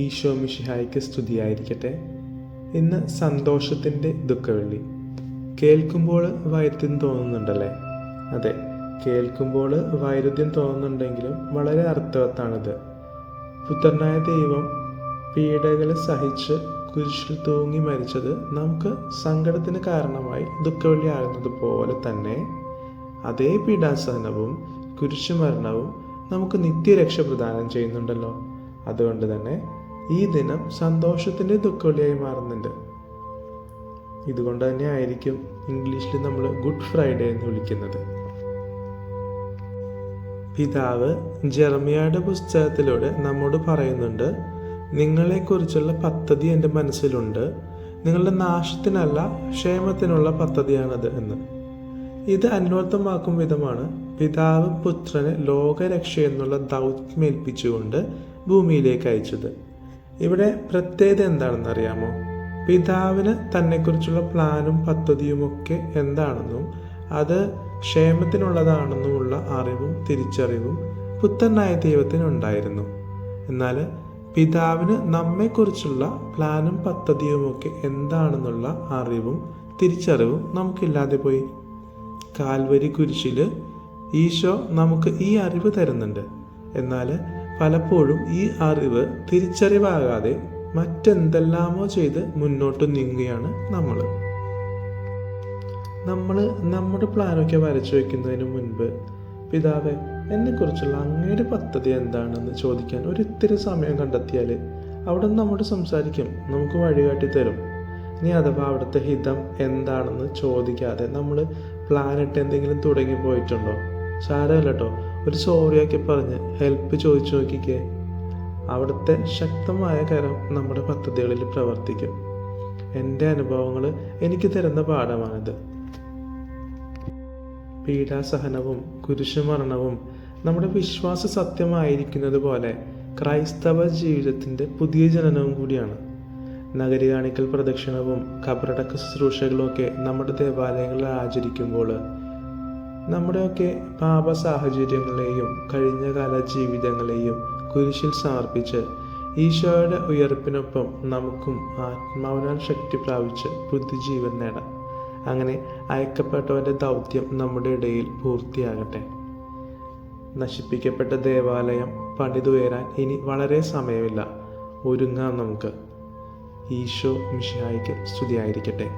ഈശോ മിശിഹായ്ക്ക് സ്തുതിയായിരിക്കട്ടെ. ഇന്ന് സന്തോഷത്തിൻ്റെ ദുഃഖവെള്ളി. കേൾക്കുമ്പോൾ വൈരുദ്ധ്യം തോന്നുന്നുണ്ടല്ലേ? അതെ, കേൾക്കുമ്പോൾ വൈരുദ്ധ്യം തോന്നുന്നുണ്ടെങ്കിലും വളരെ അർത്ഥവത്താണിത്. പുത്രനായ ദൈവം പീഡകൾ സഹിച്ച് കുരിശിൽ തൂങ്ങി മരിച്ചത് നമുക്ക് സങ്കടത്തിന് കാരണമായി ദുഃഖവെള്ളി ആകുന്നത് പോലെ തന്നെ അതേ പീഡാസഹനവും കുരിശുമരണവും നമുക്ക് നിത്യരക്ഷ പ്രദാനം ചെയ്യുന്നുണ്ടല്ലോ. അതുകൊണ്ട് തന്നെ ഈ ദിനം സന്തോഷത്തിൻ്റെ ദുഃഖവെള്ളിയായി മാറുന്നുണ്ട്. ഇതുകൊണ്ട് തന്നെ ആയിരിക്കും ഇംഗ്ലീഷിൽ നമ്മൾ ഗുഡ് ഫ്രൈഡേ എന്ന് വിളിക്കുന്നത്. പിതാവ് ജെറമിയായുടെ പുസ്തകത്തിലൂടെ നമ്മോട് പറയുന്നുണ്ട്, നിങ്ങളെക്കുറിച്ചുള്ള പദ്ധതി എൻ്റെ മനസ്സിലുണ്ട്, നിങ്ങളുടെ നാശത്തിനല്ല ക്ഷേമത്തിനുള്ള പദ്ധതിയാണത് എന്ന്. ഇത് അന്വർത്ഥമാക്കും വിധമാണ് പിതാവ് പുത്രനെ ലോകരക്ഷ എന്നുള്ള ദൗത്യം ഏൽപ്പിച്ചുകൊണ്ട് ഭൂമിയിലേക്ക് അയച്ചത്. ഇവിടെ പ്രത്യേകത എന്താണെന്ന് അറിയാമോ? പിതാവിന് തന്നെക്കുറിച്ചുള്ള പ്ലാനും പദ്ധതിയുമൊക്കെ എന്താണെന്നും അത് ക്ഷേമത്തിനുള്ളതാണെന്നുമുള്ള അറിവും തിരിച്ചറിവും പുത്രനായ ദൈവത്തിനുണ്ടായിരുന്നു. എന്നാൽ പിതാവിന് നമ്മെക്കുറിച്ചുള്ള പ്ലാനും പദ്ധതിയുമൊക്കെ എന്താണെന്നുള്ള അറിവും തിരിച്ചറിവും നമുക്കില്ലാതെ പോയി. കാൽവരി കുരിശിൽ ഈശോ നമുക്ക് ഈ അറിവ് തരുന്നുണ്ട്. എന്നാൽ പലപ്പോഴും ഈ അറിവ് തിരിച്ചറിവാകാതെ മറ്റെന്തെല്ലാമോ ചെയ്ത് മുന്നോട്ട് നീങ്ങുകയാണ് നമ്മൾ. നമ്മുടെ പ്ലാനൊക്കെ വരച്ചു വയ്ക്കുന്നതിന് മുൻപ്, പിതാവേ, എന്നെക്കുറിച്ചുള്ള അങ്ങയുടെ പദ്ധതി എന്താണെന്ന് ചോദിക്കാൻ ഒരിത്തിരി സമയം കണ്ടെത്തിയാൽ അവിടെ നിന്ന് നമ്മോട് സംസാരിക്കും, നമുക്ക് വഴികാട്ടി തരും. ഇനി അഥവാ അവിടുത്തെ ഹിതം എന്താണെന്ന് ചോദിക്കാതെ നമ്മൾ പ്ലാനിട്ട് എന്തെങ്കിലും തുടങ്ങി പോയിട്ടുണ്ടോ? സാരമല്ല കേട്ടോ, ഒരു സോറിയൊക്കെ പറഞ്ഞ് ഹെൽപ്പ് ചോദിച്ചു നോക്കിക്കേ. അവിടുത്തെ ശക്തമായ കരം നമ്മുടെ പദ്ധതികളിൽ പ്രവർത്തിക്കും. എൻ്റെ അനുഭവങ്ങൾ എനിക്ക് തരുന്ന പാഠമാണിത്. പീഡാസഹനവും കുരിശുമരണവും നമ്മുടെ വിശ്വാസ സത്യമായിരിക്കുന്നത് പോലെ ക്രൈസ്തവ ജീവിതത്തിൻ്റെ പുതിയ ജനനവും കൂടിയാണ്. നഗരികാണിക്കൽ പ്രദക്ഷിണവും ഖബറടക്ക ശുശ്രൂഷകളും ഒക്കെ നമ്മുടെ ദേവാലയങ്ങളിൽ ആചരിക്കുമ്പോൾ നമ്മുടെയൊക്കെ പാപ സാഹചര്യങ്ങളെയും കഴിഞ്ഞകാല ജീവിതങ്ങളെയും കുരിശിൽ സമർപ്പിച്ച് ഈശോയുടെ ഉയർപ്പിനൊപ്പം നമുക്കും ആത്മാവിനാൽ ശക്തി പ്രാപിച്ച് പുതുജീവൻ നേടാം. അങ്ങനെ അയക്കപ്പെട്ടവൻ്റെ ദൗത്യം നമ്മുടെ ഇടയിൽ പൂർത്തിയാകട്ടെ. നശിപ്പിക്കപ്പെട്ട ദേവാലയം പണിതുയരാൻ ഇനി വളരെ സമയമില്ല. ഒരുങ്ങാം നമുക്ക്. ഈശോ മിശിഹായ്ക്ക് സ്തുതിയായിരിക്കട്ടെ.